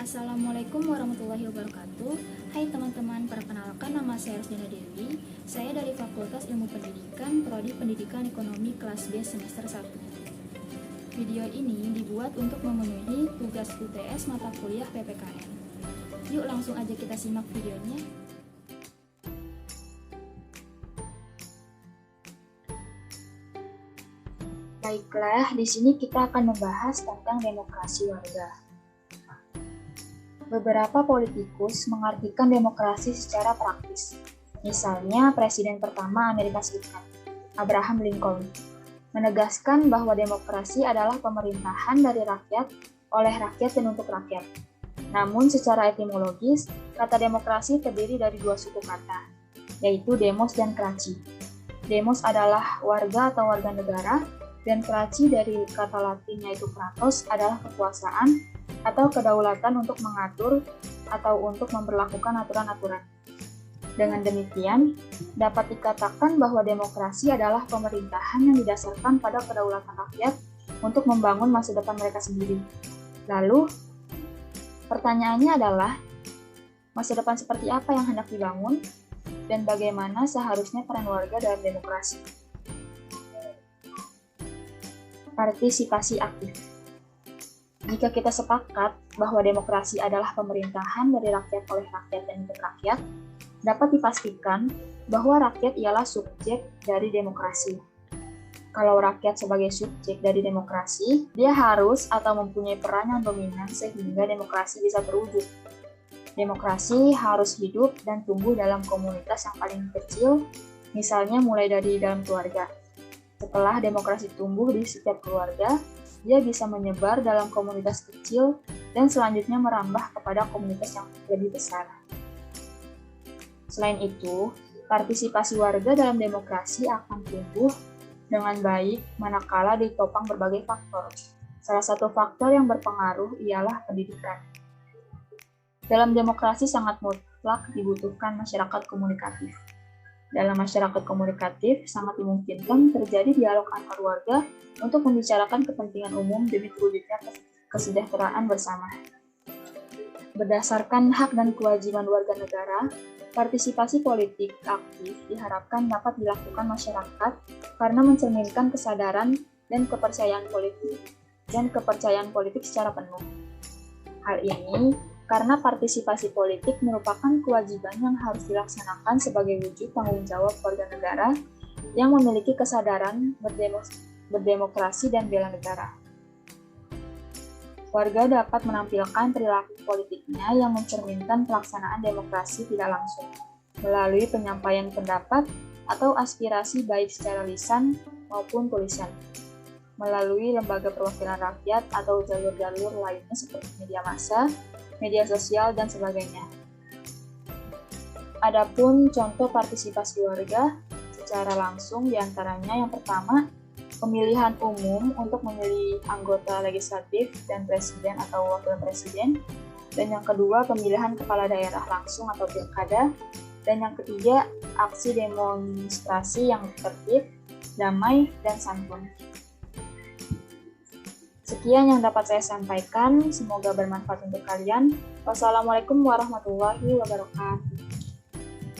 Assalamualaikum warahmatullahi wabarakatuh. Hai teman-teman, perkenalkan nama saya Rusdina Dewi. Saya dari Fakultas Ilmu Pendidikan, Prodi Pendidikan Ekonomi kelas B semester 1. Video ini dibuat untuk memenuhi tugas UTS mata kuliah PPKN. Yuk langsung aja kita simak videonya. Baiklah, di sini kita akan membahas tentang demokrasi warga. Beberapa politikus mengartikan demokrasi secara praktis. Misalnya, Presiden pertama Amerika Serikat, Abraham Lincoln, menegaskan bahwa demokrasi adalah pemerintahan dari rakyat, oleh rakyat dan untuk rakyat. Namun, secara etimologis, kata demokrasi terdiri dari dua suku kata, yaitu demos dan kraci. Demos adalah warga atau warga negara, dan kraci dari kata Latin yaitu kratos adalah kekuasaan atau kedaulatan untuk mengatur atau untuk memberlakukan aturan-aturan. Dengan demikian, dapat dikatakan bahwa demokrasi adalah pemerintahan yang didasarkan pada kedaulatan rakyat untuk membangun masa depan mereka sendiri. Lalu, pertanyaannya adalah, masa depan seperti apa yang hendak dibangun, dan bagaimana seharusnya peran warga dalam demokrasi? Partisipasi aktif. Jika kita sepakat bahwa demokrasi adalah pemerintahan dari rakyat oleh rakyat dan untuk rakyat, dapat dipastikan bahwa rakyat ialah subjek dari demokrasi. Kalau rakyat sebagai subjek dari demokrasi, dia harus atau mempunyai peran yang dominan sehingga demokrasi bisa terwujud. Demokrasi harus hidup dan tumbuh dalam komunitas yang paling kecil, misalnya mulai dari dalam keluarga. Setelah demokrasi tumbuh di setiap keluarga, dia bisa menyebar dalam komunitas kecil dan selanjutnya merambah kepada komunitas yang lebih besar. Selain itu, partisipasi warga dalam demokrasi akan tumbuh dengan baik manakala ditopang berbagai faktor. Salah satu faktor yang berpengaruh ialah pendidikan. Dalam demokrasi sangat mutlak dibutuhkan masyarakat komunikatif. Dalam masyarakat komunikatif, sangat dimungkinkan terjadi dialog antar warga untuk membicarakan kepentingan umum demi terwujudnya kesejahteraan bersama. Berdasarkan hak dan kewajiban warga negara, partisipasi politik aktif diharapkan dapat dilakukan masyarakat karena mencerminkan kesadaran dan kepercayaan politik secara penuh. Hal ini karena partisipasi politik merupakan kewajiban yang harus dilaksanakan sebagai wujud tanggung jawab warga negara yang memiliki kesadaran berdemokrasi dan bela negara. Warga dapat menampilkan perilaku politiknya yang mencerminkan pelaksanaan demokrasi tidak langsung, melalui penyampaian pendapat atau aspirasi baik secara lisan maupun tulisan, melalui lembaga perwakilan rakyat atau jalur-jalur lainnya seperti media massa, media sosial, dan sebagainya. Adapun contoh partisipasi warga secara langsung diantaranya yang pertama, pemilihan umum untuk memilih anggota legislatif dan presiden atau wakil presiden, dan yang kedua, pemilihan kepala daerah langsung atau pilkada, dan yang ketiga, aksi demonstrasi yang tertib, damai, dan santun. Sekian yang dapat saya sampaikan, semoga bermanfaat untuk kalian. Wassalamualaikum warahmatullahi wabarakatuh.